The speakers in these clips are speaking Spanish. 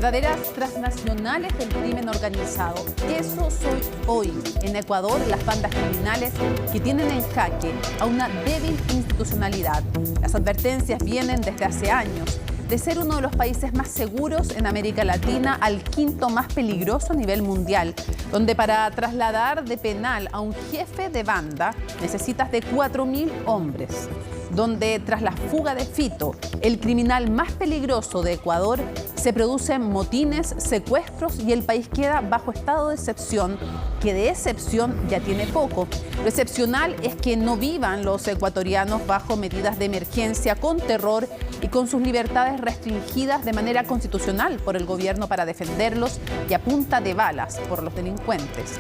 verdaderas transnacionales del crimen organizado. Eso soy hoy. En Ecuador, las bandas criminales que tienen en jaque a una débil institucionalidad. Las advertencias vienen desde hace años. De ser uno de los países más seguros en América Latina al quinto más peligroso a nivel mundial, donde para trasladar de penal a un jefe de banda necesitas de 4.000 hombres, donde tras la fuga de Fito, el criminal más peligroso de Ecuador, se producen motines, secuestros y el país queda bajo estado de excepción, que de excepción ya tiene poco. Lo excepcional es que no vivan los ecuatorianos bajo medidas de emergencia, con terror y con sus libertades restringidas de manera constitucional por el gobierno para defenderlos y a punta de balas por los delincuentes.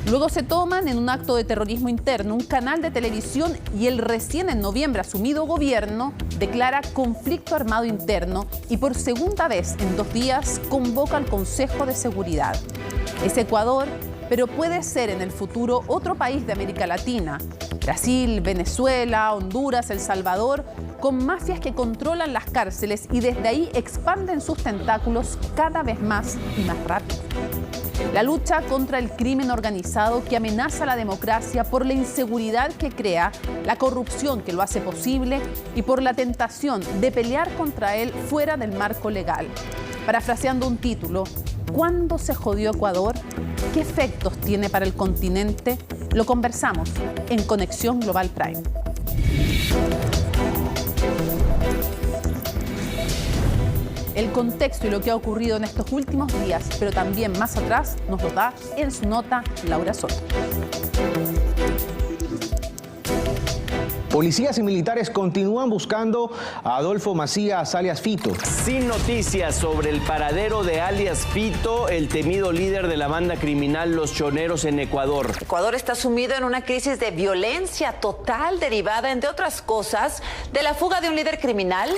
Luego se toman en un acto de terrorismo interno un canal de televisión y el recién en noviembre asumido gobierno declara conflicto armado interno y por segunda vez en 2 días convoca al Consejo de Seguridad. Es Ecuador, pero puede ser en el futuro otro país de América Latina, Brasil, Venezuela, Honduras, El Salvador, con mafias que controlan las cárceles y desde ahí expanden sus tentáculos cada vez más y más rápido. La lucha contra el crimen organizado que amenaza la democracia por la inseguridad que crea, la corrupción que lo hace posible y por la tentación de pelear contra él fuera del marco legal. Parafraseando un título, ¿cuándo se jodió Ecuador? ¿Qué efectos tiene para el continente? Lo conversamos en Conexión Global Prime. El contexto y lo que ha ocurrido en estos últimos días, pero también más atrás, nos lo da en su nota Laura Soto. Policías y militares continúan buscando a Adolfo Macías, alias Fito. Sin noticias sobre el paradero de alias Fito, el temido líder de la banda criminal Los Choneros en Ecuador. Ecuador está sumido en una crisis de violencia total derivada, entre otras cosas, de la fuga de un líder criminal.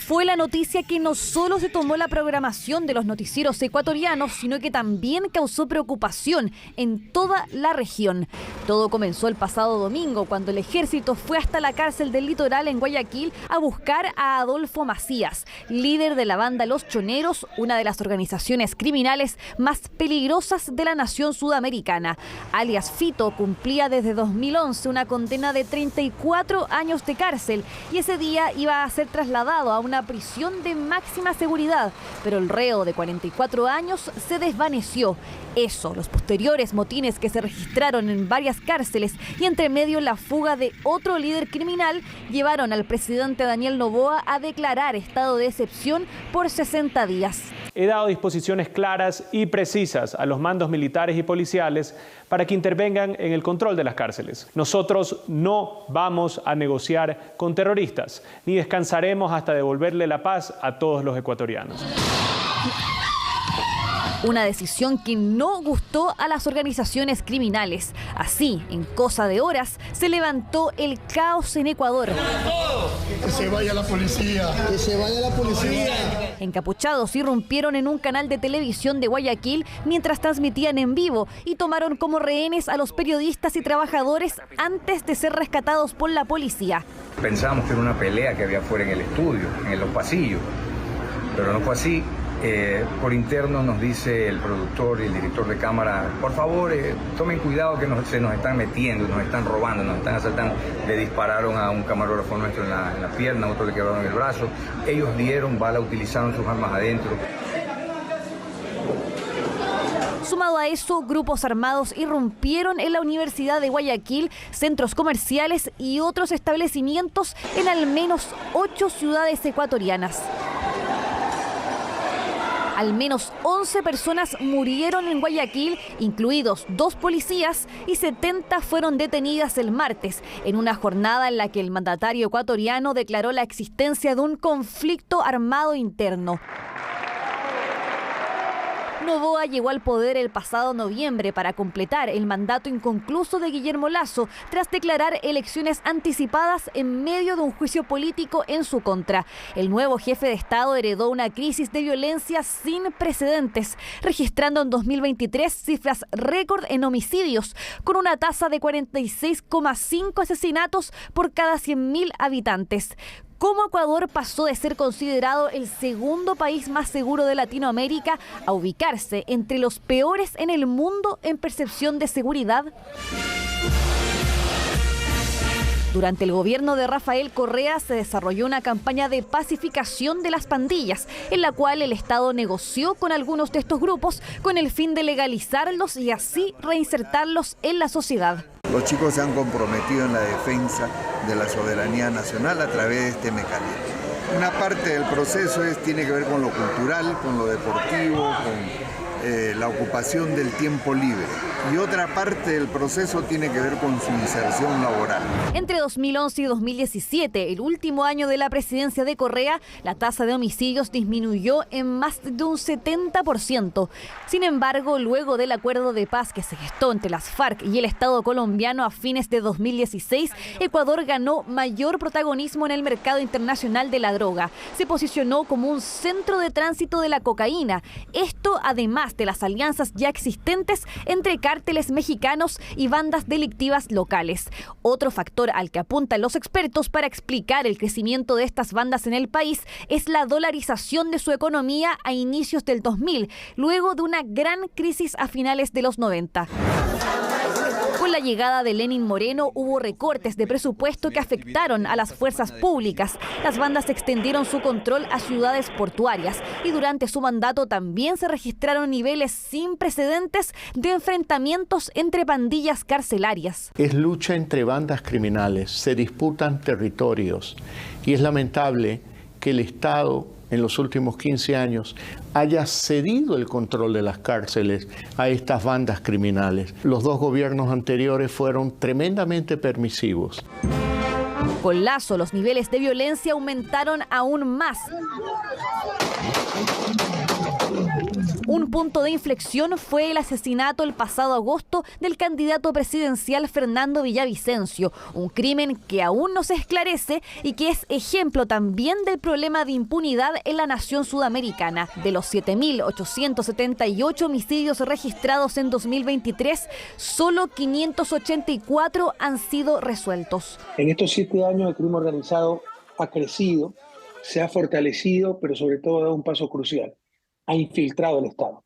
Fue la noticia que no solo se tomó la programación de los noticieros ecuatorianos, sino que también causó preocupación en toda la región. Todo comenzó el pasado domingo, cuando el ejército fue hasta la cárcel del Litoral en Guayaquil a buscar a Adolfo Macías, líder de la banda Los Choneros, una de las organizaciones criminales más peligrosas de la nación sudamericana. Alias Fito cumplía desde 2011 una condena de 34 años de cárcel y ese día iba a ser trasladado a una prisión de máxima seguridad, pero el reo de 44 años se desvaneció. Eso, los posteriores motines que se registraron en varias cárceles y entre medio la fuga de otro líder criminal llevaron al presidente Daniel Noboa a declarar estado de excepción por 60 días. He dado disposiciones claras y precisas a los mandos militares y policiales para que intervengan en el control de las cárceles. Nosotros no vamos a negociar con terroristas, ni descansaremos hasta devolverle la paz a todos los ecuatorianos. Una decisión que no gustó a las organizaciones criminales. Así, en cosa de horas, se levantó el caos en Ecuador. Que se vaya la policía, que se vaya la policía. Encapuchados irrumpieron en un canal de televisión de Guayaquil mientras transmitían en vivo y tomaron como rehenes a los periodistas y trabajadores antes de ser rescatados por la policía. Pensábamos que era una pelea que había fuera en el estudio, en los pasillos, pero no fue así. Por interno nos dice el productor y el director de cámara, por favor, tomen cuidado que se nos están metiendo, nos están robando, nos están asaltando. Le dispararon a un camarógrafo nuestro en la pierna, a otro le quebraron el brazo. Ellos dieron bala, utilizaron sus armas adentro. Sumado a eso, grupos armados irrumpieron en la Universidad de Guayaquil, centros comerciales y otros establecimientos en al menos 8 ciudades ecuatorianas. Al menos 11 personas murieron en Guayaquil, incluidos 2 policías, y 70 fueron detenidas el martes, en una jornada en la que el mandatario ecuatoriano declaró la existencia de un conflicto armado interno. Noboa llegó al poder el pasado noviembre para completar el mandato inconcluso de Guillermo Lasso tras declarar elecciones anticipadas en medio de un juicio político en su contra. El nuevo jefe de Estado heredó una crisis de violencia sin precedentes, registrando en 2023 cifras récord en homicidios, con una tasa de 46,5 asesinatos por cada 100.000 habitantes. cómo Ecuador pasó de ser considerado el segundo país más seguro de Latinoamérica a ubicarse entre los peores en el mundo en percepción de seguridad. Durante el gobierno de Rafael Correa se desarrolló una campaña de pacificación de las pandillas, en la cual el Estado negoció con algunos de estos grupos con el fin de legalizarlos y así reinsertarlos en la sociedad. Los chicos se han comprometido en la defensa de la soberanía nacional a través de este mecanismo. Una parte del proceso tiene que ver con lo cultural, con lo deportivo, con la ocupación del tiempo libre. Y otra parte del proceso tiene que ver con su inserción laboral. Entre 2011 y 2017, el último año de la presidencia de Correa, la tasa de homicidios disminuyó en más de un 70%. Sin embargo, luego del acuerdo de paz que se gestó entre las FARC y el Estado colombiano a fines de 2016, Ecuador ganó mayor protagonismo en el mercado internacional de la droga. Se posicionó como un centro de tránsito de la cocaína. Esto además de las alianzas ya existentes entre cárteles mexicanos y bandas delictivas locales. Otro factor al que apuntan los expertos para explicar el crecimiento de estas bandas en el país es la dolarización de su economía a inicios del 2000, luego de una gran crisis a finales de los 90. Con la llegada de Lenín Moreno hubo recortes de presupuesto que afectaron a las fuerzas públicas. Las bandas extendieron su control a ciudades portuarias y durante su mandato también se registraron niveles sin precedentes de enfrentamientos entre pandillas carcelarias. Es lucha entre bandas criminales, se disputan territorios y es lamentable que el Estado en los últimos 15 años haya cedido el control de las cárceles a estas bandas criminales. Los dos gobiernos anteriores fueron tremendamente permisivos. Con Lasso, los niveles de violencia aumentaron aún más. Un punto de inflexión fue el asesinato el pasado agosto del candidato presidencial Fernando Villavicencio, un crimen que aún no se esclarece y que es ejemplo también del problema de impunidad en la nación sudamericana. De los 7.878 homicidios registrados en 2023, solo 584 han sido resueltos. En estos 7 años el crimen organizado ha crecido, se ha fortalecido, pero sobre todo ha dado un paso crucial. Ha infiltrado el Estado,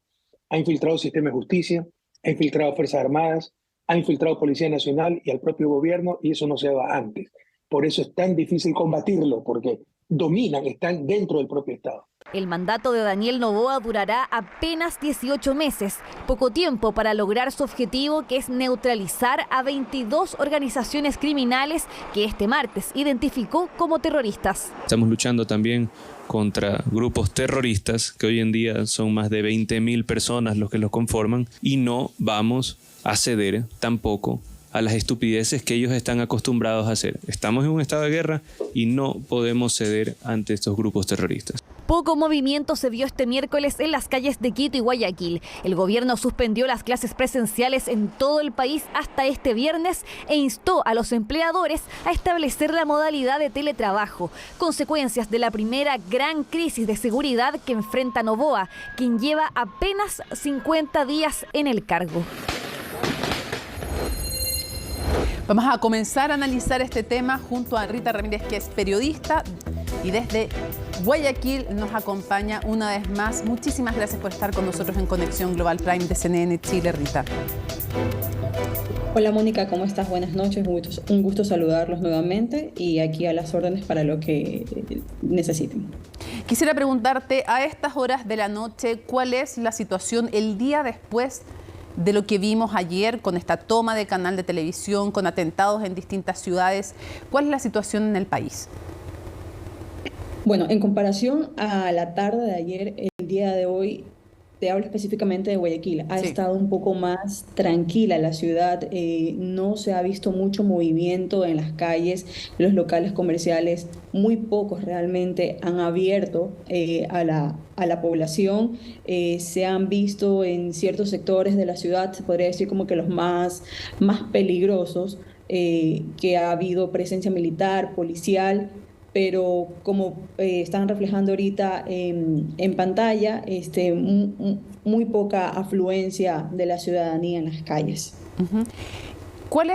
ha infiltrado el sistema de justicia, ha infiltrado Fuerzas Armadas, ha infiltrado Policía Nacional y al propio gobierno, y eso no se daba antes. Por eso es tan difícil combatirlo, porque dominan, están dentro del propio Estado. El mandato de Daniel Noboa durará apenas 18 meses, poco tiempo para lograr su objetivo, que es neutralizar a 22 organizaciones criminales que este martes identificó como terroristas. Estamos luchando también contra grupos terroristas, que hoy en día son más de 20.000 personas los que los conforman, y no vamos a ceder tampoco a las estupideces que ellos están acostumbrados a hacer. Estamos en un estado de guerra y no podemos ceder ante estos grupos terroristas. Poco movimiento se vio este miércoles en las calles de Quito y Guayaquil. El gobierno suspendió las clases presenciales en todo el país hasta este viernes e instó a los empleadores a establecer la modalidad de teletrabajo, consecuencias de la primera gran crisis de seguridad que enfrenta Noboa, quien lleva apenas 50 días en el cargo. Vamos a comenzar a analizar este tema junto a Rita Ramírez, que es periodista y desde Guayaquil nos acompaña una vez más. Muchísimas gracias por estar con nosotros en Conexión Global Prime de CNN Chile, Rita. Hola Mónica, ¿cómo estás? Buenas noches, un gusto saludarlos nuevamente y aquí a las órdenes para lo que necesiten. Quisiera preguntarte, a estas horas de la noche, ¿cuál es la situación el día después de lo que vimos ayer con esta toma de canal de televisión, con atentados en distintas ciudades? ¿Cuál es la situación en el país? Bueno, en comparación a la tarde de ayer, el día de hoy, te hablo específicamente de Guayaquil, ha estado un poco más tranquila la ciudad, no se ha visto mucho movimiento en las calles, los locales comerciales, muy pocos realmente han abierto a la población, se han visto en ciertos sectores de la ciudad, se podría decir como que los más peligrosos, que ha habido presencia militar, policial, pero como están reflejando ahorita en pantalla, muy poca afluencia de la ciudadanía en las calles. ¿Cuál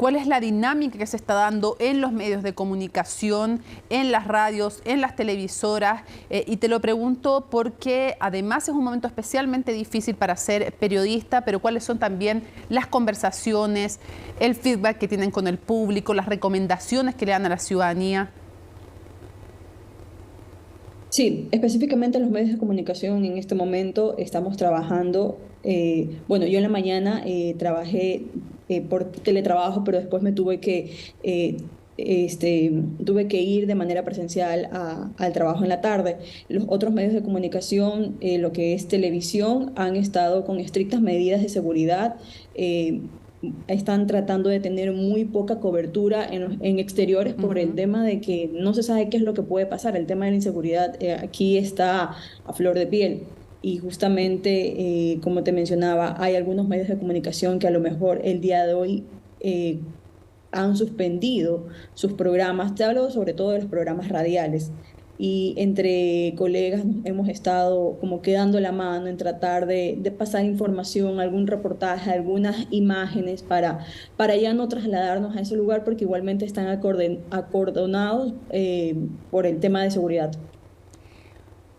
¿Cuál es la dinámica que se está dando en los medios de comunicación, en las radios, en las televisoras? Y te lo pregunto porque además es un momento especialmente difícil para ser periodista, pero ¿cuáles son también las conversaciones, el feedback que tienen con el público, las recomendaciones que le dan a la ciudadanía? Sí, específicamente en los medios de comunicación en este momento estamos trabajando. Bueno, yo en la mañana trabajé por teletrabajo, pero después me tuve que ir de manera presencial al trabajo en la tarde. Los otros medios de comunicación, lo que es televisión, han estado con estrictas medidas de seguridad. Están tratando de tener muy poca cobertura en exteriores por el tema de que no se sabe qué es lo que puede pasar. El tema de la inseguridad aquí está a flor de piel. Y justamente, como te mencionaba, hay algunos medios de comunicación que a lo mejor el día de hoy han suspendido sus programas. Te hablo sobre todo de los programas radiales. Y entre colegas hemos estado como quedando la mano en tratar de pasar información, algún reportaje, algunas imágenes para ya no trasladarnos a ese lugar, porque igualmente están acordonados por el tema de seguridad.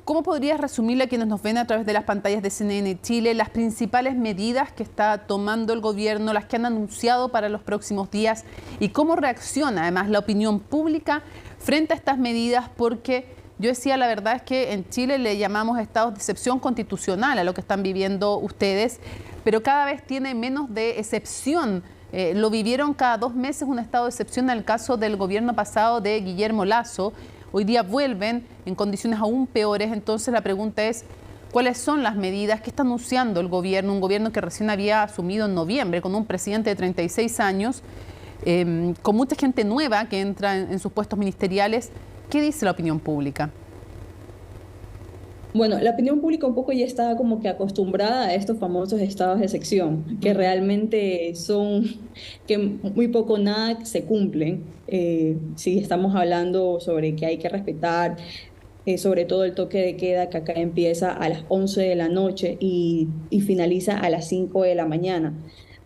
¿Cómo podrías resumirle a quienes nos ven a través de las pantallas de CNN Chile las principales medidas que está tomando el gobierno, las que han anunciado para los próximos días, y cómo reacciona además la opinión pública frente a estas medidas? Porque yo decía, la verdad es que en Chile le llamamos estados de excepción constitucional a lo que están viviendo ustedes, pero cada vez tiene menos de excepción. Lo vivieron cada 2 meses un estado de excepción en el caso del gobierno pasado de Guillermo Lasso. Hoy día vuelven en condiciones aún peores. Entonces la pregunta es, ¿cuáles son las medidas que está anunciando el gobierno? Un gobierno que recién había asumido en noviembre, con un presidente de 36 años, con mucha gente nueva que entra en sus puestos ministeriales. ¿Qué dice la opinión pública? Bueno, la opinión pública un poco ya está como que acostumbrada a estos famosos estados de excepción, que realmente son, que muy poco nada se cumplen. Si estamos hablando sobre que hay que respetar, sobre todo el toque de queda, que acá empieza a las 11 de la noche y finaliza a las 5 de la mañana.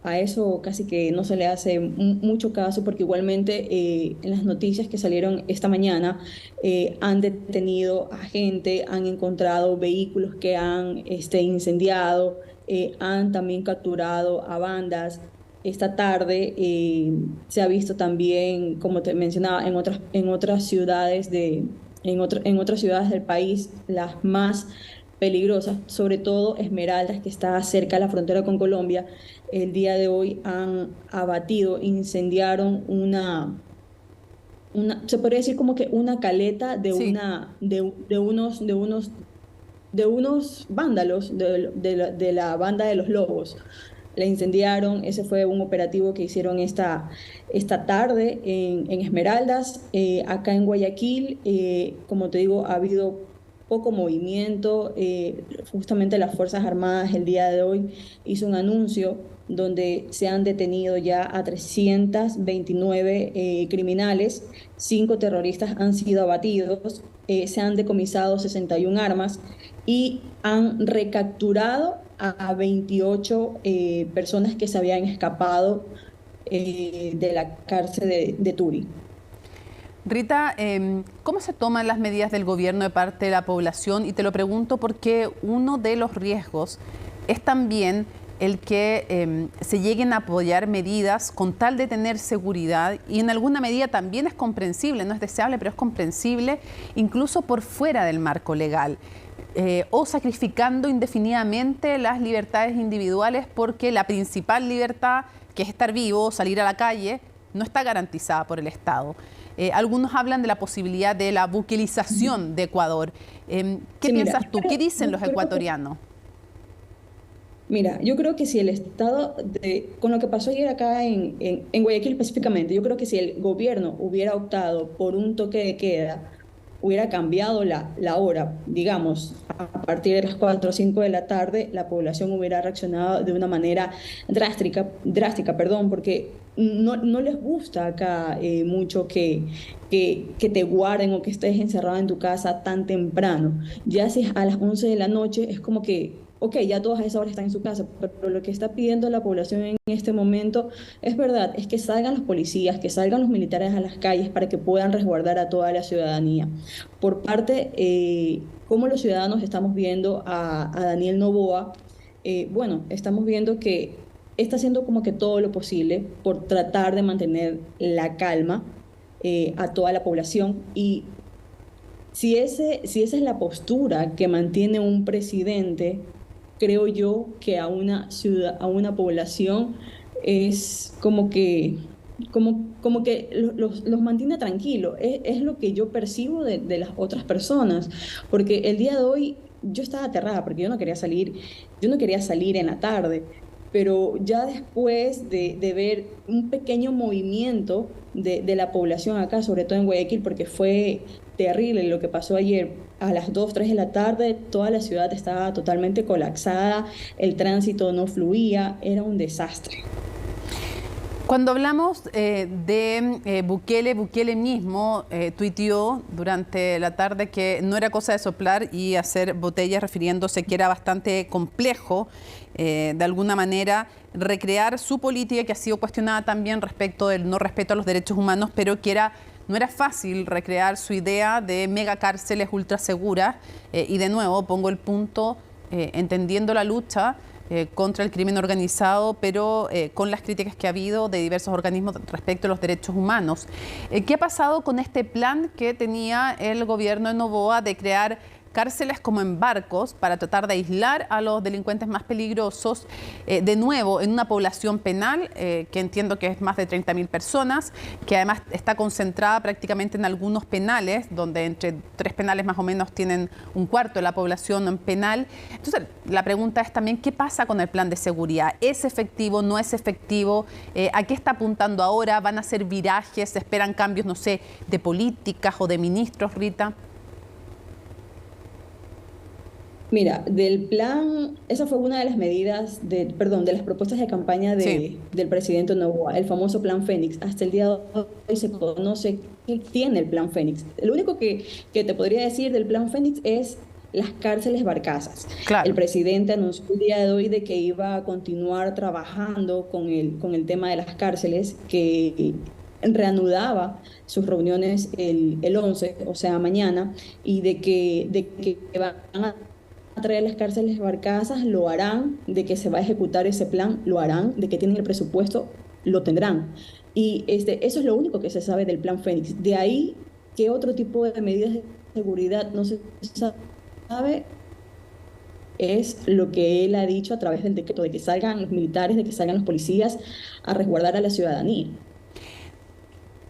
A eso casi que no se le hace mucho caso, porque igualmente en las noticias que salieron esta mañana han detenido a gente, han encontrado vehículos que han incendiado, han también capturado a bandas. Esta tarde se ha visto también, como te mencionaba, en otras ciudades en otras ciudades del país, las más peligrosas, sobre todo Esmeraldas, que está cerca de la frontera con Colombia. El día de hoy han abatido, incendiaron se podría decir como que una caleta de unos vándalos de la banda de los Lobos. La incendiaron. Ese fue un operativo que hicieron esta tarde en Esmeraldas. Acá en Guayaquil, como te digo, ha habido poco movimiento. Justamente las Fuerzas Armadas el día de hoy hizo un anuncio donde se han detenido ya a 329 criminales, 5 terroristas han sido abatidos, se han decomisado 61 armas y han recapturado a 28 personas que se habían escapado de la cárcel de Turi. Rita, ¿cómo se toman las medidas del gobierno de parte de la población? Y te lo pregunto porque uno de los riesgos es también el que se lleguen a apoyar medidas con tal de tener seguridad, y en alguna medida también es comprensible, no es deseable, pero es comprensible, incluso por fuera del marco legal, o sacrificando indefinidamente las libertades individuales, porque la principal libertad, que es estar vivo, salir a la calle, no está garantizada por el Estado. Algunos hablan de la posibilidad de la buquelización de Ecuador. ¿Qué piensas tú? ¿Qué dicen los ecuatorianos? Mira, yo creo que si el Estado, con lo que pasó ayer acá en Guayaquil específicamente, yo creo que si el gobierno hubiera optado por un toque de queda, hubiera cambiado la hora, digamos, a partir de las 4 o 5 de la tarde, la población hubiera reaccionado de una manera drástica, porque no les gusta acá mucho que te guarden o que estés encerrado en tu casa tan temprano. Ya si es a las 11 de la noche, es como que ok, ya todas a esa hora están en su casa, pero lo que está pidiendo la población en este momento es verdad, es que salgan los policías, que salgan los militares a las calles para que puedan resguardar a toda la ciudadanía. Por parte, cómo los ciudadanos estamos viendo a Daniel Noboa, bueno, estamos viendo que está haciendo como que todo lo posible por tratar de mantener la calma a toda la población, y si esa es la postura que mantiene un presidente, creo yo que a una ciudad, a una población es como que los mantiene tranquilos. Es lo que yo percibo de las otras personas, porque el día de hoy yo estaba aterrada porque yo no quería salir en la tarde, pero ya después de ver un pequeño movimiento de la población acá, sobre todo en Guayaquil, porque fue terrible lo que pasó ayer a las 2, 3 de la tarde, toda la ciudad estaba totalmente colapsada, el tránsito no fluía, era un desastre. Cuando hablamos de Bukele mismo tuiteó durante la tarde que no era cosa de soplar y hacer botellas, refiriéndose que era bastante complejo, de alguna manera, recrear su política, que ha sido cuestionada también respecto del no respeto a los derechos humanos, pero que no era fácil recrear su idea de megacárceles ultra seguras. Y de nuevo pongo el punto, entendiendo la lucha contra el crimen organizado, pero con las críticas que ha habido de diversos organismos respecto a los derechos humanos. ¿Qué ha pasado con este plan que tenía el gobierno de Noboa de crear cárceles como en barcos para tratar de aislar a los delincuentes más peligrosos, de nuevo en una población penal que entiendo que es más de 30.000 personas, que además está concentrada prácticamente en algunos penales, donde entre 3 penales más o menos tienen un cuarto de la población penal? Entonces la pregunta es también, ¿qué pasa con el plan de seguridad? ¿Es efectivo? ¿No es efectivo? ¿A qué está apuntando ahora? ¿Van a hacer virajes? ¿Se esperan cambios, no sé, de políticas o de ministros, Rita? Mira, del plan, esa fue una de las medidas, de las propuestas de campaña del presidente Noboa, el famoso Plan Fénix. Hasta el día de hoy se conoce qué tiene el Plan Fénix. Lo único que te podría decir del Plan Fénix es las cárceles barcazas. Claro. El presidente anunció el día de hoy de que iba a continuar trabajando con el tema de las cárceles, que reanudaba sus reuniones el 11, o sea, mañana, y de que van a traer las cárceles barcazas, lo harán, de que se va a ejecutar ese plan, lo harán, de que tienen el presupuesto, lo tendrán. Y eso es lo único que se sabe del Plan Fénix. De ahí, ¿qué otro tipo de medidas de seguridad no se sabe? Es lo que él ha dicho a través del decreto, de que salgan los militares, de que salgan los policías a resguardar a la ciudadanía.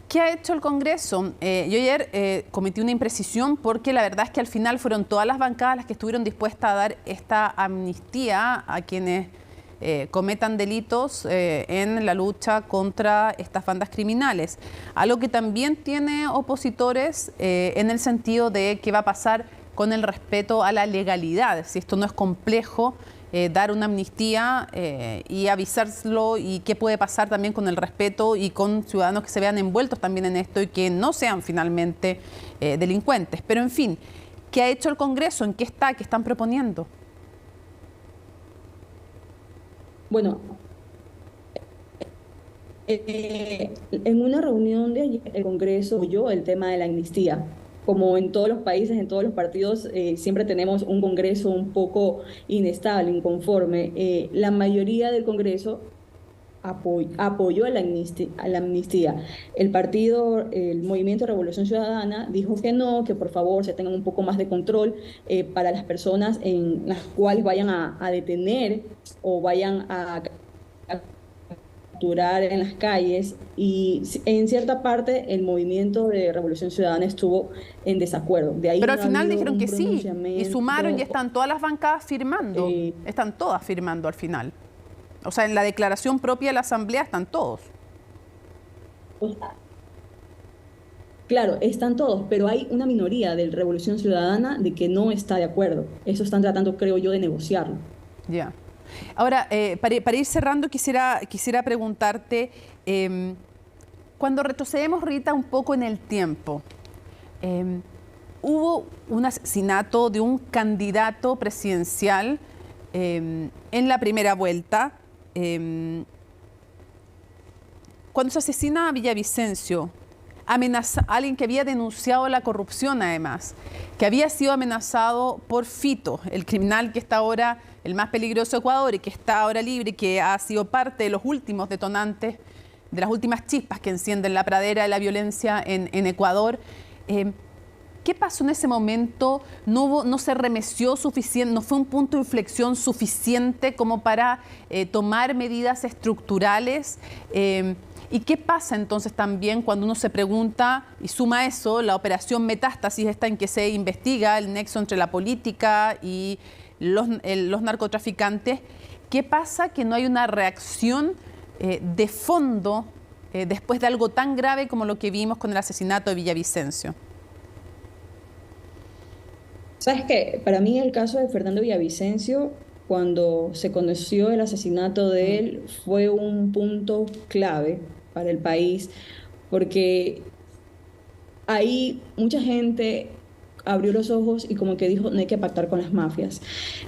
¿Qué ha hecho el Congreso? Yo ayer cometí una imprecisión, porque la verdad es que al final fueron todas las bancadas las que estuvieron dispuestas a dar esta amnistía a quienes cometan delitos en la lucha contra estas bandas criminales. Algo que también tiene opositores en el sentido de qué va a pasar con el respeto a la legalidad. Si esto no es complejo, dar una amnistía y avisarlo, y qué puede pasar también con el respeto y con ciudadanos que se vean envueltos también en esto y que no sean finalmente delincuentes. Pero en fin, ¿qué ha hecho el Congreso? ¿En qué está? ¿Qué están proponiendo? Bueno, en una reunión de ayer, el Congreso apoyó el tema de la amnistía. Como en todos los países, en todos los partidos, siempre tenemos un Congreso un poco inestable, inconforme. La mayoría del Congreso apoyó a la amnistía. El Movimiento Revolución Ciudadana dijo que no, que por favor se tengan un poco más de control para las personas en las cuales vayan a detener o vayan a capturar en las calles, y en cierta parte el Movimiento de Revolución Ciudadana estuvo en desacuerdo. De ahí pero al final dijeron que sí, y sumaron, y están todas las bancadas firmando, están todas firmando al final. O sea, en la declaración propia de la Asamblea están todos. Claro, están todos, pero hay una minoría de Revolución Ciudadana de que no está de acuerdo. Eso están tratando, creo yo, de negociarlo. Ya. Ahora, para ir cerrando, quisiera preguntarte, cuando retrocedemos, Rita, un poco en el tiempo, hubo un asesinato de un candidato presidencial en la primera vuelta. Cuando se asesina a Villavicencio, alguien que había denunciado la corrupción además, que había sido amenazado por Fito, el criminal que está ahora el más peligroso de Ecuador y que está ahora libre, que ha sido parte de los últimos detonantes, de las últimas chispas que encienden la pradera de la violencia en Ecuador. ¿Qué pasó en ese momento? ¿No se remeció suficiente? ¿No fue un punto de inflexión suficiente como para tomar medidas estructurales? ¿Y qué pasa entonces también cuando uno se pregunta y suma eso, la operación Metástasis, esta en que se investiga el nexo entre la política y los narcotraficantes? ¿Qué pasa que no hay una reacción de fondo después de algo tan grave como lo que vimos con el asesinato de Villavicencio? Sabes que para mí el caso de Fernando Villavicencio, cuando se conoció el asesinato de él, fue un punto clave para el país, porque ahí mucha gente abrió los ojos y como que dijo, no hay que pactar con las mafias.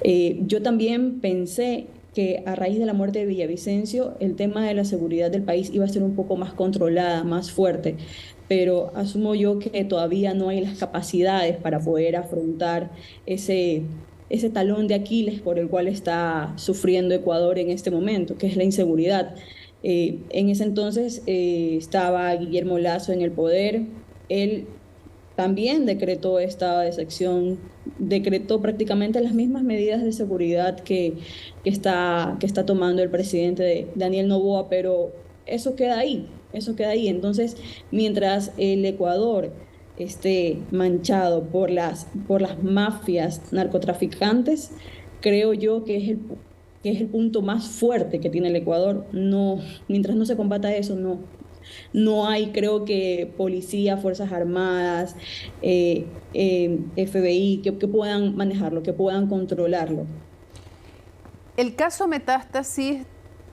Yo también pensé que a raíz de la muerte de Villavicencio, el tema de la seguridad del país iba a ser un poco más controlada, más fuerte, pero asumo yo que todavía no hay las capacidades para poder afrontar ese talón de Aquiles por el cual está sufriendo Ecuador en este momento, que es la inseguridad. En ese entonces estaba Guillermo Lasso en el poder. Él también decretó estado de excepción, decretó prácticamente las mismas medidas de seguridad que está tomando el presidente Daniel Noboa, pero eso queda ahí. Entonces, mientras el Ecuador esté manchado por las mafias narcotraficantes, creo yo que es el punto más fuerte que tiene el Ecuador. Mientras no se combata eso, no hay, creo que policía, Fuerzas Armadas, FBI, que puedan manejarlo, que puedan controlarlo. El caso Metástasis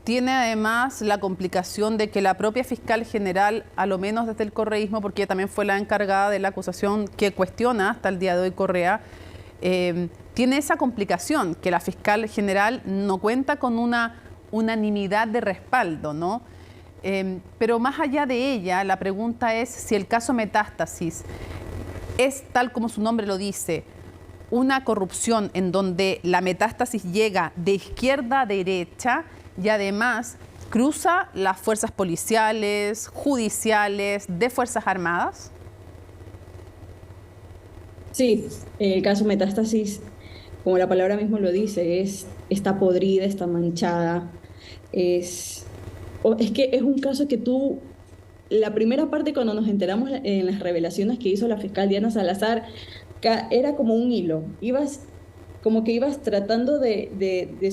tiene además la complicación de que la propia fiscal general, a lo menos desde el correísmo, porque ella también fue la encargada de la acusación que cuestiona hasta el día de hoy Correa, tiene esa complicación, que la fiscal general no cuenta con una unanimidad de respaldo, ¿no? Pero más allá de ella, la pregunta es si el caso Metástasis es, tal como su nombre lo dice, una corrupción en donde la metástasis llega de izquierda a derecha y además cruza las fuerzas policiales, judiciales, de Fuerzas Armadas. Sí, el caso Metástasis, como la palabra mismo lo dice, está podrida, está manchada. Es que es un caso que la primera parte cuando nos enteramos en las revelaciones que hizo la fiscal Diana Salazar, era como un hilo. Ibas tratando de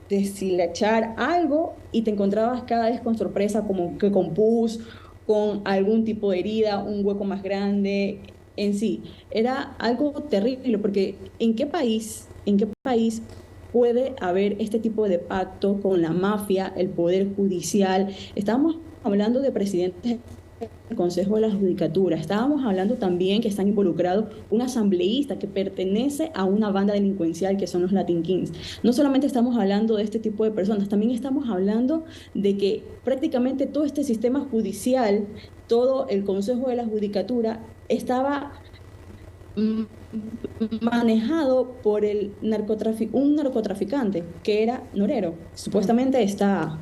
deshilachar algo y te encontrabas cada vez con sorpresa, como que con pus, con algún tipo de herida, un hueco más grande. En sí, era algo terrible, porque ¿en qué país puede haber este tipo de pacto con la mafia, el poder judicial? Estábamos hablando de presidentes del Consejo de la Judicatura, estábamos hablando también que están involucrados un asambleísta que pertenece a una banda delincuencial que son los Latin Kings. No solamente estamos hablando de este tipo de personas, también estamos hablando de que prácticamente todo este sistema judicial, todo el Consejo de la Judicatura estaba manejado por un narcotraficante que era Norero. Supuestamente está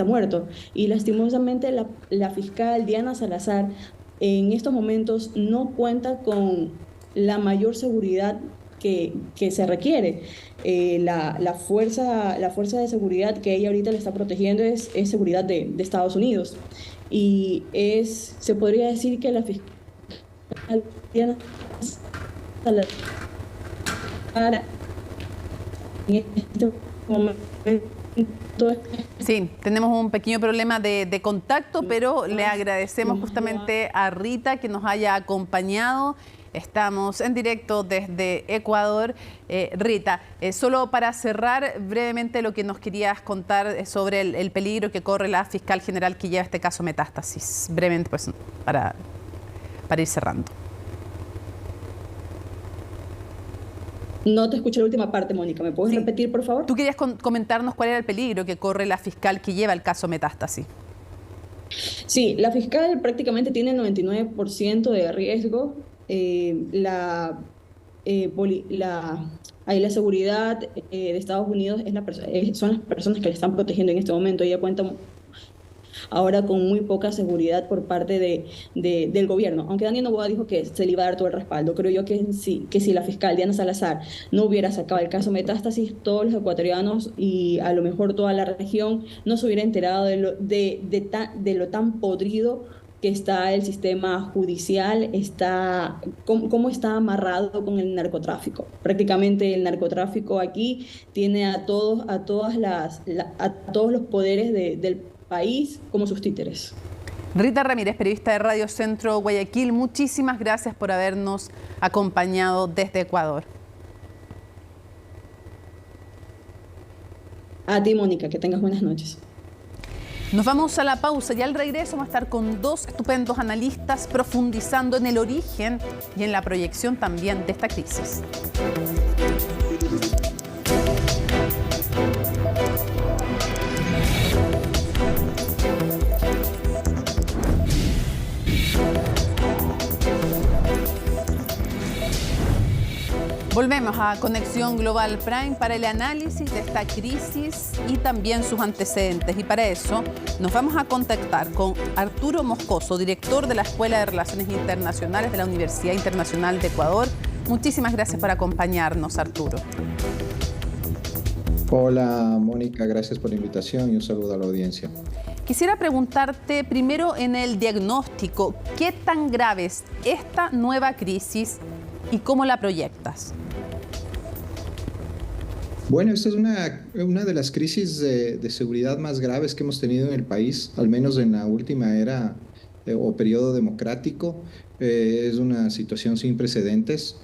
muerto, y lastimosamente la fiscal Diana Salazar en estos momentos no cuenta con la mayor seguridad que se requiere. La fuerza de seguridad que ella ahorita le está protegiendo es seguridad de Estados Unidos, y se podría decir que la fiscal Diana Salazar en este momento. Sí, tenemos un pequeño problema de contacto, pero le agradecemos justamente a Rita que nos haya acompañado. Estamos en directo desde Ecuador. Rita, solo para cerrar brevemente lo que nos querías contar sobre el peligro que corre la fiscal general que lleva este caso Metástasis. Brevemente, pues, para ir cerrando. No te escuché la última parte, Mónica. ¿Me puedes repetir, por favor? Tú querías comentarnos cuál era el peligro que corre la fiscal que lleva el caso Metástasis. Sí, la fiscal prácticamente tiene el 99% de riesgo. La seguridad de Estados Unidos son las personas que le están protegiendo en este momento. Ella cuenta ahora con muy poca seguridad por parte del gobierno. Aunque Daniel Noboa dijo que se le iba a dar todo el respaldo, creo yo que si la fiscal Diana Salazar no hubiera sacado el caso Metástasis, todos los ecuatorianos y a lo mejor toda la región no se hubiera enterado de lo tan podrido que está el sistema judicial, cómo está amarrado con el narcotráfico. Prácticamente el narcotráfico aquí tiene a todos los poderes del país como sus títeres. Rita Ramírez, periodista de Radio Centro Guayaquil, muchísimas gracias por habernos acompañado desde Ecuador. A ti, Mónica, que tengas buenas noches. Nos vamos a la pausa y al regreso vamos a estar con dos estupendos analistas profundizando en el origen y en la proyección también de esta crisis. Volvemos a Conexión Global Prime para el análisis de esta crisis y también sus antecedentes. Y para eso nos vamos a contactar con Arturo Moscoso, director de la Escuela de Relaciones Internacionales de la Universidad Internacional de Ecuador. Muchísimas gracias por acompañarnos, Arturo. Hola, Mónica, gracias por la invitación y un saludo a la audiencia. Quisiera preguntarte primero en el diagnóstico, ¿qué tan grave es esta nueva crisis y cómo la proyectas? Bueno, esta es una de las crisis de seguridad más graves que hemos tenido en el país, al menos en la última era o periodo democrático. Es una situación sin precedentes,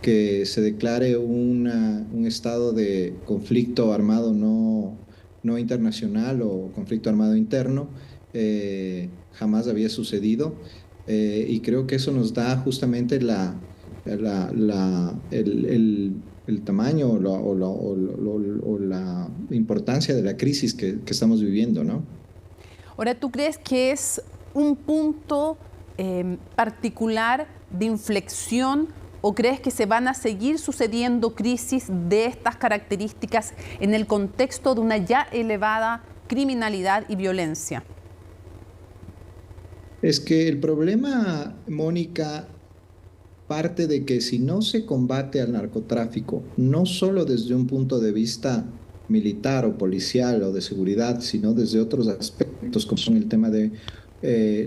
que se declare un estado de conflicto armado no internacional o conflicto armado interno, jamás había sucedido, y creo que eso nos da justamente el tamaño o la importancia de la crisis que estamos viviendo, ¿no? Ahora, ¿tú crees que es un punto particular de inflexión o crees que se van a seguir sucediendo crisis de estas características en el contexto de una ya elevada criminalidad y violencia? Es que el problema, Mónica, parte de que si no se combate al narcotráfico, no solo desde un punto de vista militar o policial o de seguridad, sino desde otros aspectos, como son el tema de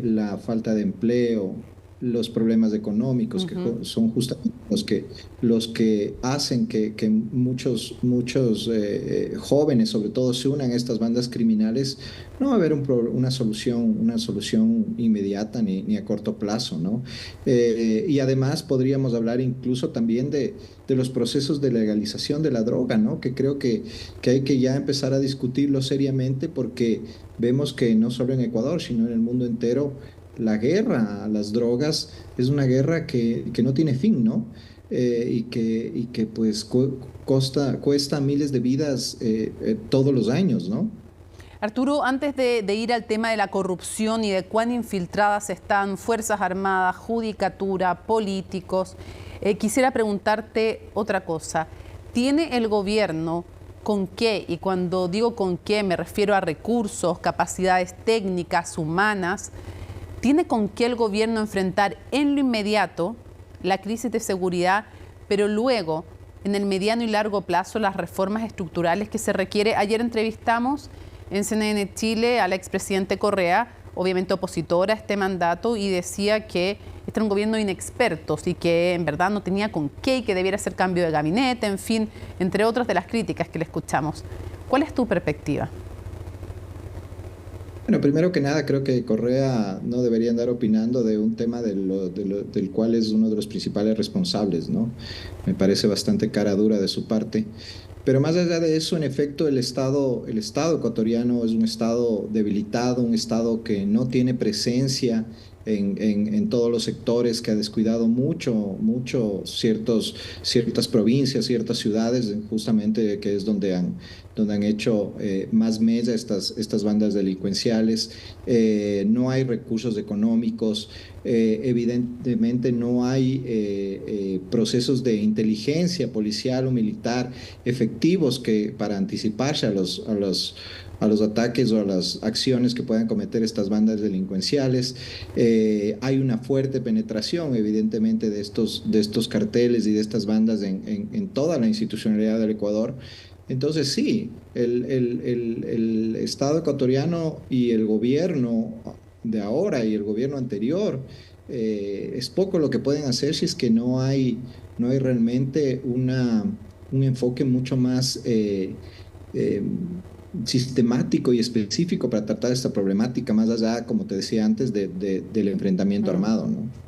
la falta de empleo, los problemas económicos, que son justamente los que hacen que muchos jóvenes, sobre todo, se unan a estas bandas criminales. No va a haber una solución inmediata ni a corto plazo, ¿no? Y además podríamos hablar incluso también de los procesos de legalización de la droga, ¿no? Que creo que hay que ya empezar a discutirlo seriamente, porque vemos que no solo en Ecuador, sino en el mundo entero, la guerra a las drogas es una guerra que no tiene fin, ¿no? Y que pues cuesta miles de vidas todos los años, ¿no? Arturo, antes de ir al tema de la corrupción y de cuán infiltradas están Fuerzas Armadas, Judicatura, políticos, quisiera preguntarte otra cosa. ¿Tiene el gobierno con qué? Y cuando digo con qué me refiero a recursos, capacidades técnicas, humanas. ¿Tiene con qué el gobierno enfrentar en lo inmediato la crisis de seguridad, pero luego, en el mediano y largo plazo, las reformas estructurales que se requiere? Ayer entrevistamos en CNN Chile al expresidente Correa, obviamente opositor a este mandato, y decía que este era un gobierno de inexpertos y que en verdad no tenía con qué y que debiera hacer cambio de gabinete, en fin, entre otras de las críticas que le escuchamos. ¿Cuál es tu perspectiva? Bueno, primero que nada, creo que Correa no debería andar opinando de un tema del cual es uno de los principales responsables, ¿no? Me parece bastante cara dura de su parte. Pero más allá de eso, en efecto, el Estado ecuatoriano es un Estado debilitado, un Estado que no tiene presencia en todos los sectores, que ha descuidado mucho ciertas provincias, ciertas ciudades, justamente que es donde han hecho más mella estas bandas delincuenciales. No hay recursos económicos, evidentemente no hay procesos de inteligencia policial o militar efectivos para anticiparse a los ataques o a las acciones que puedan cometer estas bandas delincuenciales. Hay una fuerte penetración, evidentemente, de estos carteles y de estas bandas en toda la institucionalidad del Ecuador. Entonces sí, el Estado ecuatoriano y el gobierno de ahora y el gobierno anterior, es poco lo que pueden hacer si es que no hay realmente un enfoque mucho más sistemático y específico para tratar esta problemática, más allá, como te decía antes, del enfrentamiento armado, ¿no?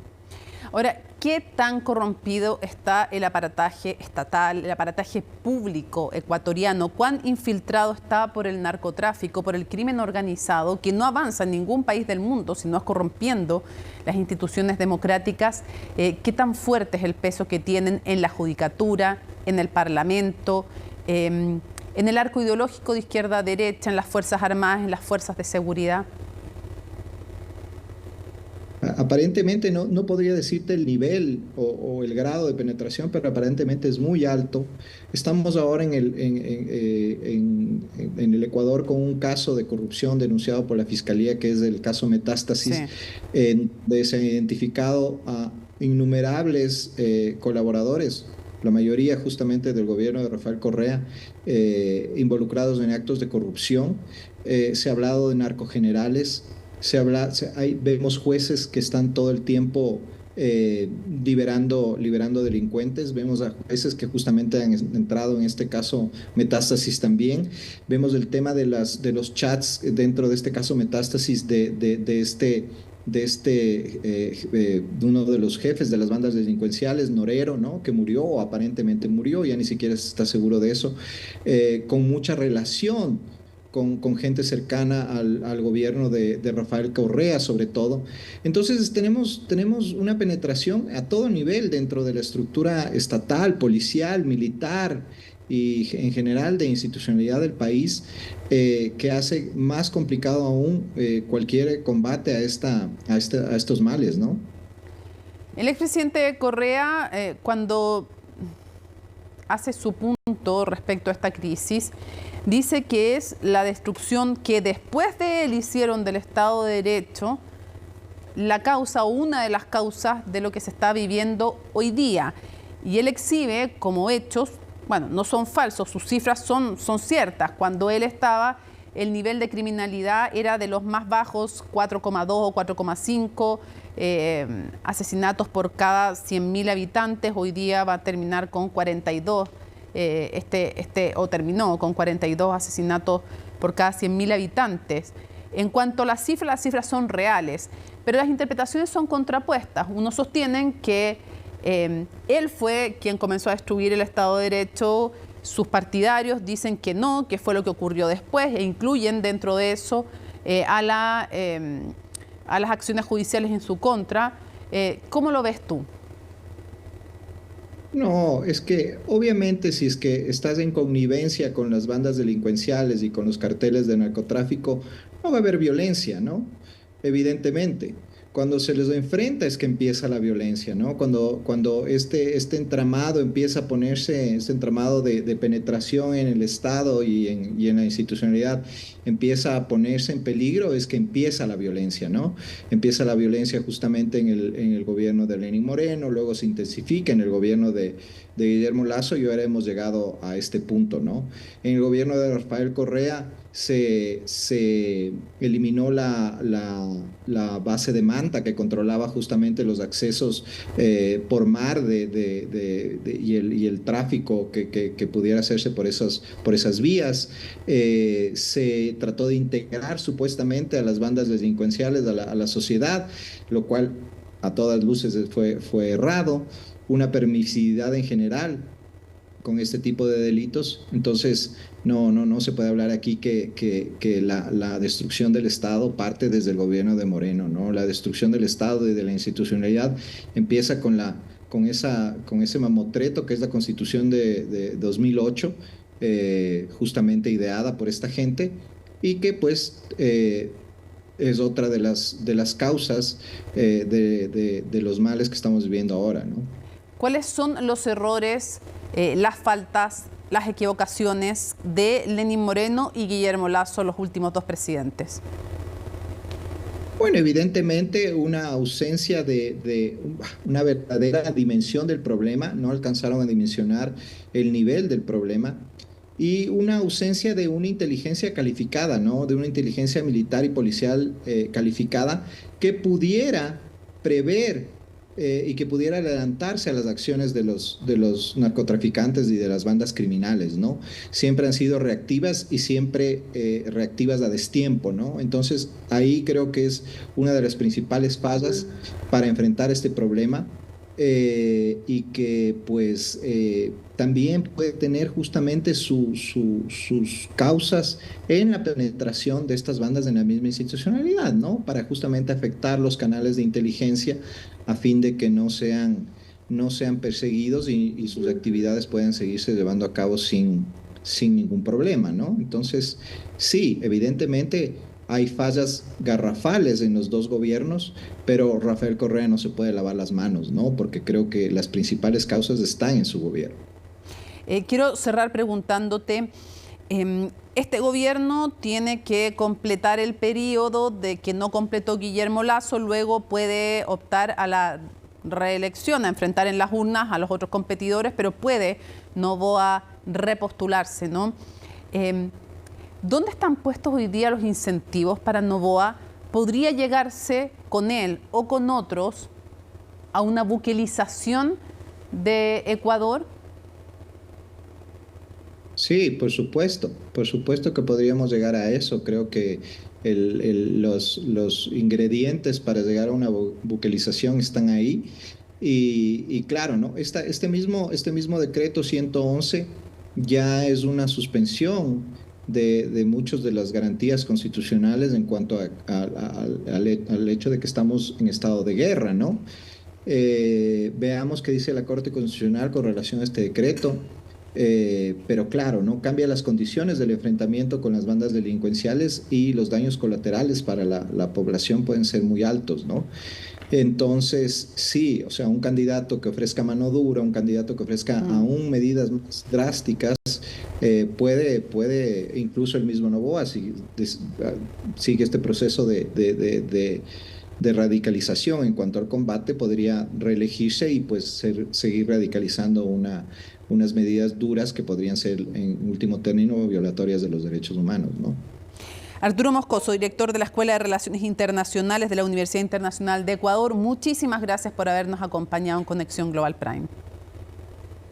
Ahora, ¿qué tan corrompido está el aparataje estatal, el aparataje público ecuatoriano? ¿Cuán infiltrado está por el narcotráfico, por el crimen organizado, que no avanza en ningún país del mundo, sino es corrompiendo las instituciones democráticas? ¿Qué tan fuerte es el peso que tienen en la judicatura, en el Parlamento, en el arco ideológico de izquierda a derecha, en las Fuerzas Armadas, en las fuerzas de seguridad? Aparentemente no podría decirte el nivel o el grado de penetración, pero aparentemente es muy alto. Estamos ahora en el Ecuador con un caso de corrupción denunciado por la Fiscalía, que es el caso Metástasis, sí, donde se han identificado a innumerables colaboradores, la mayoría justamente del gobierno de Rafael Correa, involucrados en actos de corrupción. Se ha hablado de narcogenerales. Vemos jueces que están todo el tiempo liberando delincuentes. Vemos a jueces que justamente han entrado en este caso Metástasis también. Vemos el tema de los chats dentro de este caso Metástasis de uno de los jefes de las bandas delincuenciales, Norero, ¿no? Que murió, o aparentemente murió, ya ni siquiera se está seguro de eso, con mucha relación con gente cercana al gobierno de Rafael Correa, sobre todo. Entonces tenemos una penetración a todo nivel dentro de la estructura estatal, policial, militar y en general de institucionalidad del país, que hace más complicado aún cualquier combate a estos males, ¿no? El expresidente Correa, cuando hace su punto respecto a esta crisis, dice que es la destrucción que después de él hicieron del Estado de Derecho la causa o una de las causas de lo que se está viviendo hoy día. Y él exhibe como hechos, bueno, no son falsos, sus cifras son ciertas. Cuando él estaba, el nivel de criminalidad era de los más bajos, 4,2 o 4,5 asesinatos por cada 100.000 habitantes. Hoy día va a terminar con 42, o terminó con 42 asesinatos por cada 100.000 habitantes. En cuanto a las cifras son reales, pero las interpretaciones son contrapuestas. Unos sostienen que él fue quien comenzó a destruir el Estado de Derecho. Sus partidarios dicen que no, que fue lo que ocurrió después, e incluyen dentro de eso a las acciones judiciales en su contra. ¿Cómo lo ves tú? No, es que obviamente si es que estás en connivencia con las bandas delincuenciales y con los carteles de narcotráfico, no va a haber violencia, ¿no? Evidentemente. Cuando se les enfrenta es que empieza la violencia, ¿no? Cuando este entramado empieza a ponerse, este entramado de penetración en el Estado y en la institucionalidad empieza a ponerse en peligro, es que empieza la violencia, ¿no? Empieza la violencia justamente en el gobierno de Lenín Moreno, luego se intensifica en el gobierno de Guillermo Lasso y ahora hemos llegado a este punto, ¿no? En el gobierno de Rafael Correa se eliminó la base de Manta, que controlaba justamente los accesos por mar y el tráfico que pudiera hacerse por esas vías. Se trató de integrar supuestamente a las bandas delincuenciales a la sociedad, lo cual a todas luces fue errado. Una permisividad en general con este tipo de delitos. Entonces, no se puede hablar aquí que la destrucción del Estado parte desde el gobierno de Moreno, ¿no? La destrucción del Estado y de la institucionalidad empieza con ese mamotreto que es la Constitución de 2008, justamente ideada por esta gente, y que pues es otra de las causas de los males que estamos viviendo ahora, ¿no? ¿Cuáles son los errores, las faltas, las equivocaciones de Lenín Moreno y Guillermo Lasso, los últimos dos presidentes? Bueno, evidentemente una ausencia de una verdadera dimensión del problema, no alcanzaron a dimensionar el nivel del problema, y una ausencia de una inteligencia calificada, ¿no? De una inteligencia militar y policial calificada que pudiera prever y que pudiera adelantarse a las acciones de los narcotraficantes y de las bandas criminales, ¿no? Siempre han sido reactivas y siempre reactivas a destiempo, ¿no? Entonces, ahí creo que es una de las principales fallas para enfrentar este problema, y que pues también puede tener justamente sus causas en la penetración de estas bandas en la misma institucionalidad, ¿no? Para justamente afectar los canales de inteligencia a fin de que no sean perseguidos y sus actividades puedan seguirse llevando a cabo sin ningún problema, ¿no? Entonces, sí, evidentemente hay fallas garrafales en los dos gobiernos, pero Rafael Correa no se puede lavar las manos, ¿no? Porque creo que las principales causas están en su gobierno. Quiero cerrar preguntándote, este gobierno tiene que completar el periodo de que no completó Guillermo Lasso, luego puede optar a la reelección, a enfrentar en las urnas a los otros competidores, pero puede Noboa repostularse, ¿no? ¿Dónde están puestos hoy día los incentivos para Noboa? ¿Podría llegarse con él o con otros a una buquelización de Ecuador? Sí, por supuesto que podríamos llegar a eso. Creo que los ingredientes para llegar a una buquelización están ahí. Y claro, ¿no? Este mismo decreto 111 ya es una suspensión de muchas de las garantías constitucionales en cuanto al hecho de que estamos en estado de guerra, ¿no? Veamos qué dice la Corte Constitucional con relación a este decreto, pero claro, ¿no? Cambia las condiciones del enfrentamiento con las bandas delincuenciales y los daños colaterales para la población pueden ser muy altos, ¿no? Entonces, sí, o sea, un candidato que ofrezca mano dura, un candidato que ofrezca aún medidas más drásticas, puede incluso el mismo Noboa, si sigue este proceso de radicalización en cuanto al combate, podría reelegirse y pues seguir radicalizando unas medidas duras que podrían ser, en último término, violatorias de los derechos humanos, ¿no? Arturo Moscoso, director de la Escuela de Relaciones Internacionales de la Universidad Internacional de Ecuador, muchísimas gracias por habernos acompañado en Conexión Global Prime.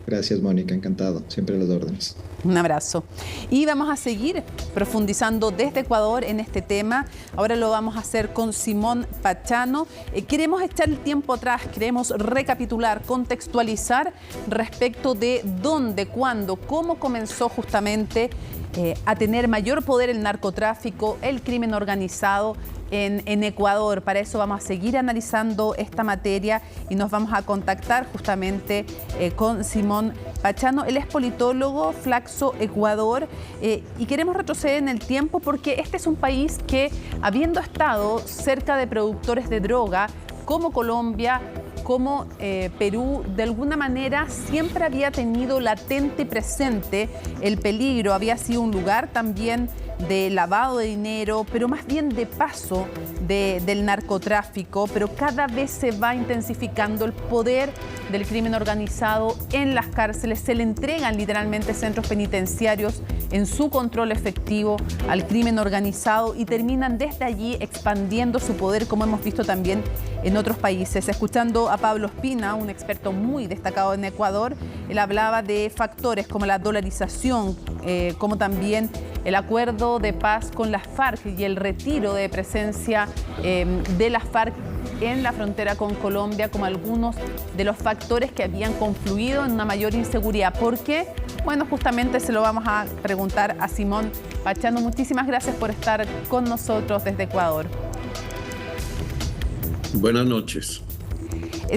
Gracias, Mónica, encantado, siempre a las órdenes. Un abrazo. Y vamos a seguir profundizando desde Ecuador en este tema. Ahora lo vamos a hacer con Simón Pachano. Queremos echar el tiempo atrás, queremos recapitular, contextualizar respecto de dónde, cuándo, cómo comenzó justamente a tener mayor poder el narcotráfico, el crimen organizado en Ecuador. Para eso vamos a seguir analizando esta materia y nos vamos a contactar justamente con Simón Pachano. Él es politólogo, Flaxo Ecuador, y queremos retroceder en el tiempo porque este es un país que, habiendo estado cerca de productores de droga como Colombia, como Perú, de alguna manera siempre había tenido latente y presente el peligro, había sido un lugar también de lavado de dinero, pero más bien de paso del narcotráfico, pero cada vez se va intensificando el poder del crimen organizado en las cárceles, se le entregan literalmente centros penitenciarios en su control efectivo al crimen organizado y terminan desde allí expandiendo su poder, como hemos visto también en otros países. Escuchando a Pablo Espina, un experto muy destacado en Ecuador, él hablaba de factores como la dolarización, como también el acuerdo de paz con las FARC y el retiro de presencia de las FARC en la frontera con Colombia como algunos de los factores que habían confluido en una mayor inseguridad. ¿Por qué? Bueno, justamente se lo vamos a preguntar a Simón Pachano. Muchísimas gracias por estar con nosotros desde Ecuador. Buenas noches.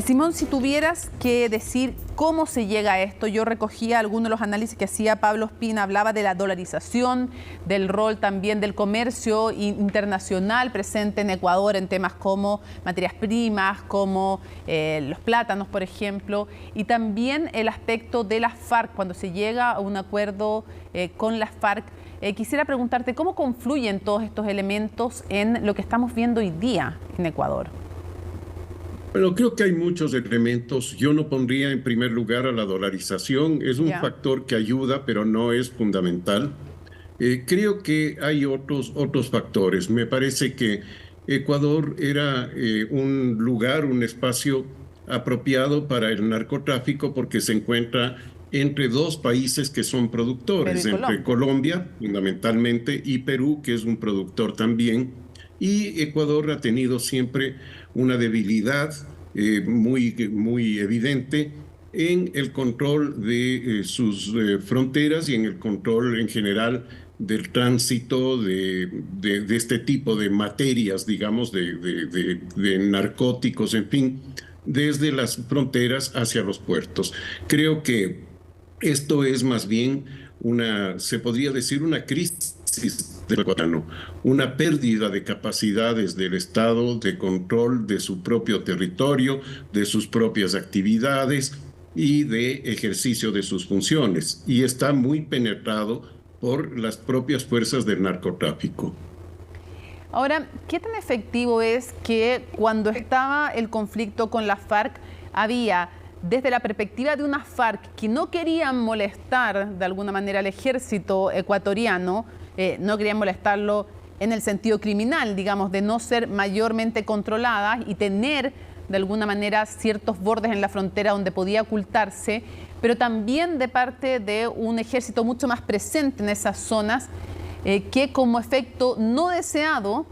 Simón, si tuvieras que decir cómo se llega a esto, yo recogía algunos de los análisis que hacía Pablo Ospina, hablaba de la dolarización, del rol también del comercio internacional presente en Ecuador en temas como materias primas, como los plátanos, por ejemplo, y también el aspecto de las FARC, cuando se llega a un acuerdo con las FARC. Quisiera preguntarte cómo confluyen todos estos elementos en lo que estamos viendo hoy día en Ecuador. Bueno, creo que hay muchos elementos. Yo no pondría en primer lugar a la dolarización. Es un factor que ayuda, pero no es fundamental. Creo que hay otros factores. Me parece que Ecuador era un lugar, un espacio apropiado para el narcotráfico porque se encuentra entre dos países que son productores, entre Colombia fundamentalmente y Perú, que es un productor también. Y Ecuador ha tenido siempre una debilidad muy evidente en el control de sus fronteras y en el control en general del tránsito de este tipo de materias, digamos, de narcóticos, en fin, desde las fronteras hacia los puertos. Creo que esto es más bien se podría decir una crisis del ecuatoriano, una pérdida de capacidades del Estado de control de su propio territorio, de sus propias actividades y de ejercicio de sus funciones. Y está muy penetrado por las propias fuerzas del narcotráfico. Ahora, ¿qué tan efectivo es que cuando estaba el conflicto con las FARC había, desde la perspectiva de unas FARC que no querían molestar de alguna manera al ejército ecuatoriano, no querían molestarlo en el sentido criminal, digamos, de no ser mayormente controladas y tener de alguna manera ciertos bordes en la frontera donde podía ocultarse, pero también de parte de un ejército mucho más presente en esas zonas, que como efecto no deseado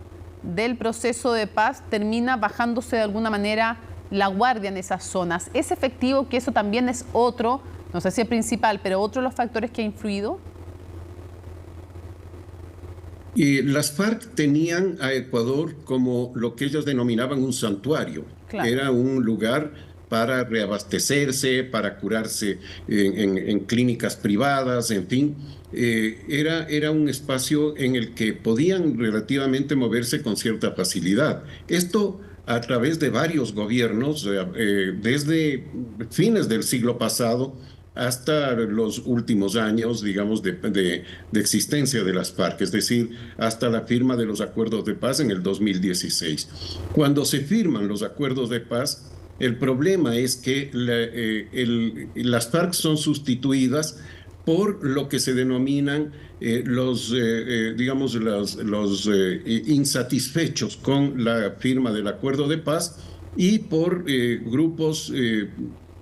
del proceso de paz termina bajándose de alguna manera la guardia en esas zonas? ¿Es efectivo que eso también es otro, no sé si es principal, pero otro de los factores que ha influido? Y las FARC tenían a Ecuador como lo que ellos denominaban un santuario. Claro. Era un lugar para reabastecerse, para curarse en clínicas privadas, en fin. Era un espacio en el que podían relativamente moverse con cierta facilidad. Esto a través de varios gobiernos, desde fines del siglo pasado hasta los últimos años, digamos, de existencia de las FARC, es decir, hasta la firma de los acuerdos de paz en el 2016. Cuando se firman los acuerdos de paz, el problema es que las FARC son sustituidas por lo que se denominan los insatisfechos con la firma del acuerdo de paz y por grupos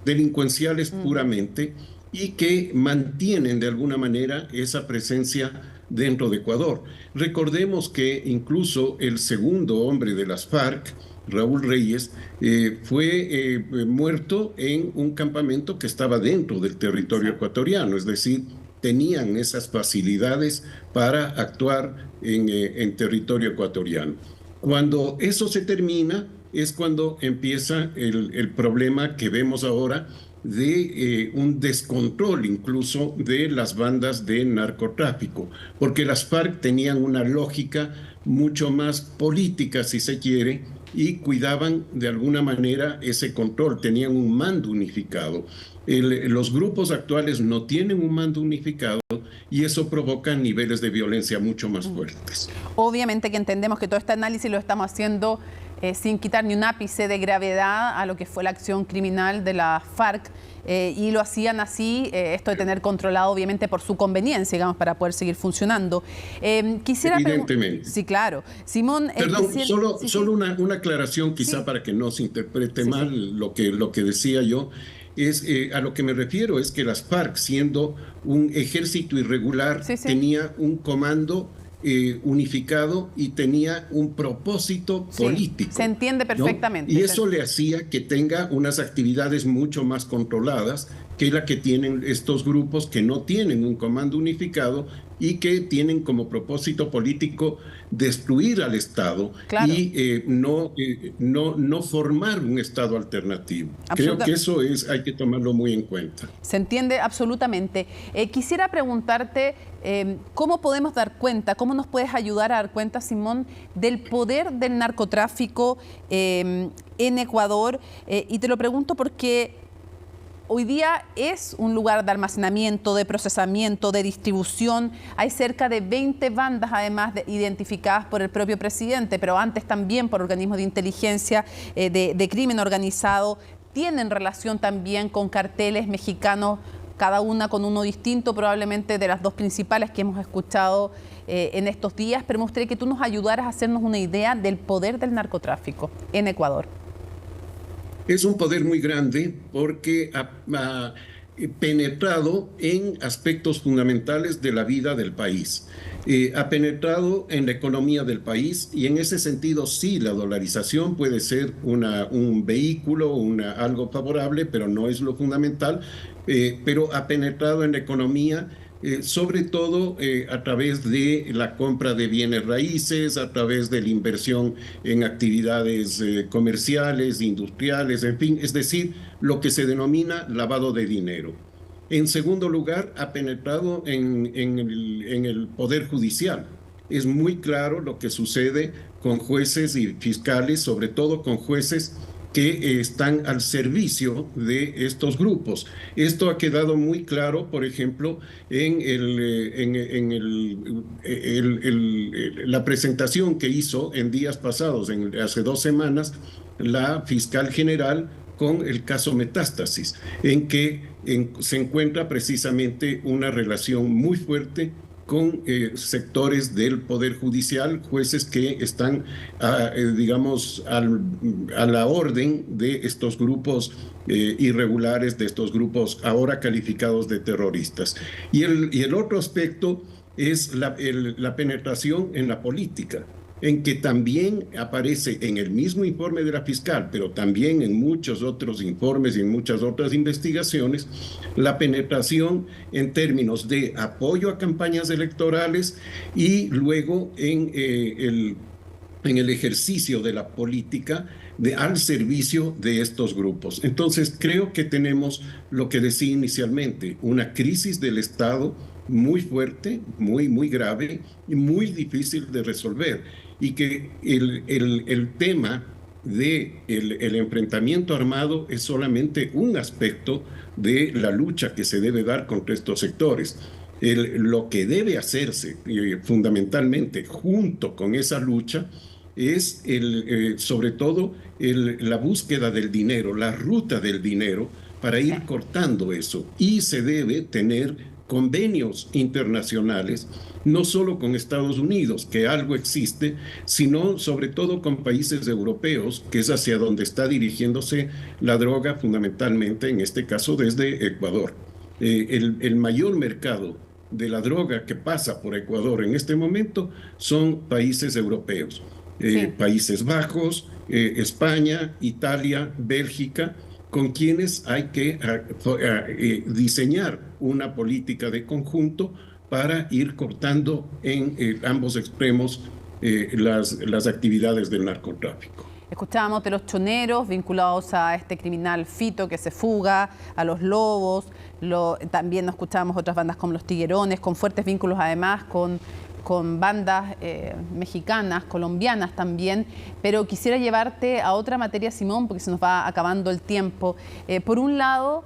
delincuenciales puramente y que mantienen de alguna manera esa presencia dentro de Ecuador. Recordemos que incluso el segundo hombre de las FARC, Raúl Reyes, fue muerto en un campamento que estaba dentro del territorio ecuatoriano, es decir, tenían esas facilidades para actuar en territorio ecuatoriano. Cuando eso se termina, es cuando empieza el problema que vemos ahora de un descontrol incluso de las bandas de narcotráfico, porque las FARC tenían una lógica mucho más política, si se quiere, y cuidaban de alguna manera ese control, tenían un mando unificado. Los grupos actuales no tienen un mando unificado y eso provoca niveles de violencia mucho más fuertes. Obviamente que entendemos que todo este análisis lo estamos haciendo sin quitar ni un ápice de gravedad a lo que fue la acción criminal de la FARC, y lo hacían así, esto de tener controlado obviamente por su conveniencia, digamos, para poder seguir funcionando. Evidentemente. Sí, claro. Simón... Perdón, solo una aclaración quizá para que no se interprete mal lo que decía yo. A lo que me refiero es que las FARC, siendo un ejército irregular, tenía un comando unificado y tenía un propósito político. Se entiende perfectamente. ¿No? Y eso le hacía que tenga unas actividades mucho más controladas que la que tienen estos grupos que no tienen un comando unificado y que tienen como propósito político destruir al Estado y no formar un Estado alternativo. Creo que eso hay que tomarlo muy en cuenta. Se entiende absolutamente. Quisiera preguntarte cómo podemos dar cuenta, cómo nos puedes ayudar a dar cuenta, Simón, del poder del narcotráfico en Ecuador. Y te lo pregunto porque hoy día es un lugar de almacenamiento, de procesamiento, de distribución. Hay cerca de 20 bandas, además, identificadas por el propio presidente, pero antes también por organismos de inteligencia de crimen organizado. Tienen relación también con carteles mexicanos, cada una con uno distinto, probablemente de las dos principales que hemos escuchado en estos días. Pero me gustaría que tú nos ayudaras a hacernos una idea del poder del narcotráfico en Ecuador. Es un poder muy grande porque ha penetrado en aspectos fundamentales de la vida del país. Ha penetrado en la economía del país y en ese sentido sí, la dolarización puede ser un vehículo, algo favorable, pero no es lo fundamental, pero ha penetrado en la economía sobre todo a través de la compra de bienes raíces, a través de la inversión en actividades comerciales, industriales, en fin, es decir, lo que se denomina lavado de dinero. En segundo lugar, ha penetrado en el Poder Judicial. Es muy claro lo que sucede con jueces y fiscales, sobre todo con jueces que están al servicio de estos grupos. Esto ha quedado muy claro, por ejemplo, en la presentación que hizo en días pasados, hace 2 semanas, la fiscal general con el caso Metástasis, en que se encuentra precisamente una relación muy fuerte con sectores del Poder Judicial, jueces que están, digamos, a la orden de estos grupos irregulares, de estos grupos ahora calificados de terroristas. Y el otro aspecto es la penetración en la política, en que también aparece en el mismo informe de la fiscal, pero también en muchos otros informes y en muchas otras investigaciones, la penetración en términos de apoyo a campañas electorales y luego en el ejercicio de la política al servicio de estos grupos. Entonces, creo que tenemos lo que decía inicialmente, una crisis del Estado muy fuerte, muy grave y muy difícil de resolver. Y que el tema del enfrentamiento armado es solamente un aspecto de la lucha que se debe dar contra estos sectores. Lo que debe hacerse fundamentalmente junto con esa lucha es sobre todo la búsqueda del dinero, la ruta del dinero para ir cortando eso. Y se debe tener convenios internacionales, no solo con Estados Unidos, que algo existe, sino sobre todo con países europeos, que es hacia donde está dirigiéndose la droga fundamentalmente, en este caso desde Ecuador. El mayor mercado de la droga que pasa por Ecuador en este momento son países europeos, Países Bajos, España, Italia, Bélgica, con quienes hay que diseñar una política de conjunto para ir cortando en ambos extremos las actividades del narcotráfico. Escuchábamos de los choneros vinculados a este criminal Fito que se fuga, a los lobos, también escuchábamos otras bandas como los Tiguerones, con fuertes vínculos además con bandas mexicanas, colombianas también, pero quisiera llevarte a otra materia, Simón, porque se nos va acabando el tiempo. Por un lado,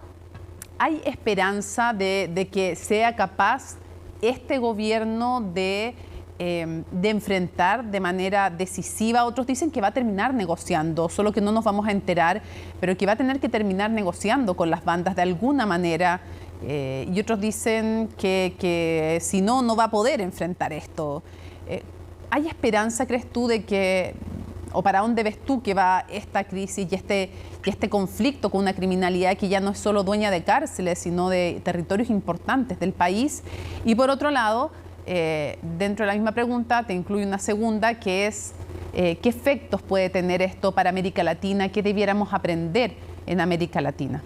¿hay esperanza de que sea capaz este gobierno de enfrentar de manera decisiva? Otros dicen que va a terminar negociando, solo que no nos vamos a enterar, pero que va a tener que terminar negociando con las bandas de alguna manera. Y otros dicen que si no, no va a poder enfrentar esto. ¿Hay esperanza, crees tú, de que, o para dónde ves tú que va esta crisis y este conflicto con una criminalidad que ya no es solo dueña de cárceles, sino de territorios importantes del país? Y por otro lado, dentro de la misma pregunta te incluye una segunda que es ¿qué efectos puede tener esto para América Latina? ¿Qué debiéramos aprender en América Latina?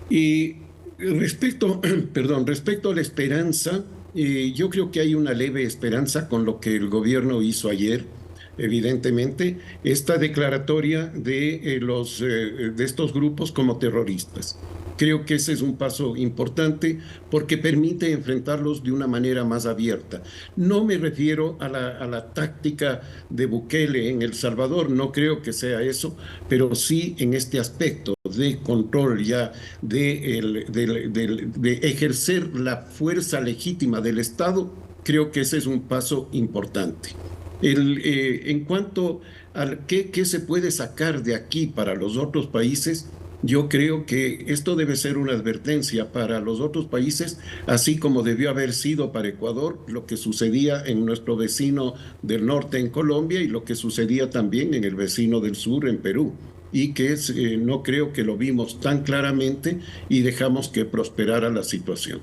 Y respecto a la esperanza, yo creo que hay una leve esperanza con lo que el gobierno hizo ayer. Evidentemente, esta declaratoria de estos grupos como terroristas. Creo que ese es un paso importante porque permite enfrentarlos de una manera más abierta. No me refiero a la táctica de Bukele en El Salvador, no creo que sea eso, pero sí en este aspecto de control ya, de ejercer la fuerza legítima del Estado. Creo que ese es un paso importante. En cuanto a qué se puede sacar de aquí para los otros países, yo creo que esto debe ser una advertencia para los otros países, así como debió haber sido para Ecuador, lo que sucedía en nuestro vecino del norte en Colombia y lo que sucedía también en el vecino del sur en Perú. Y que no creo que lo vimos tan claramente y dejamos que prosperara la situación.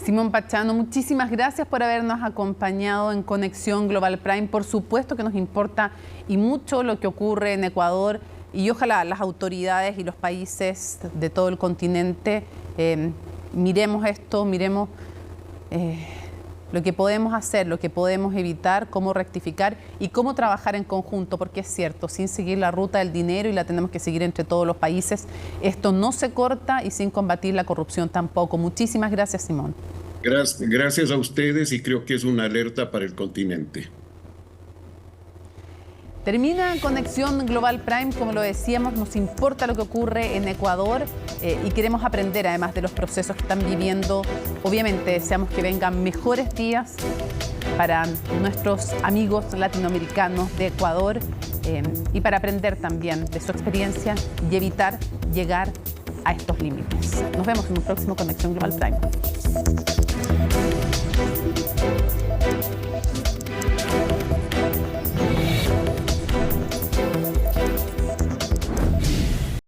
Simón Pachano, muchísimas gracias por habernos acompañado en Conexión Global Prime. Por supuesto que nos importa y mucho lo que ocurre en Ecuador y ojalá las autoridades y los países de todo el continente miremos esto, miremos lo que podemos hacer, lo que podemos evitar, cómo rectificar y cómo trabajar en conjunto, porque es cierto, sin seguir la ruta del dinero, y la tenemos que seguir entre todos los países, esto no se corta, y sin combatir la corrupción tampoco. Muchísimas gracias, Simón. Gracias a ustedes, y creo que es una alerta para el continente. Termina Conexión Global Prime, como lo decíamos, nos importa lo que ocurre en Ecuador y queremos aprender además de los procesos que están viviendo. Obviamente deseamos que vengan mejores días para nuestros amigos latinoamericanos de Ecuador y para aprender también de su experiencia y evitar llegar a estos límites. Nos vemos en un próximo Conexión Global Prime.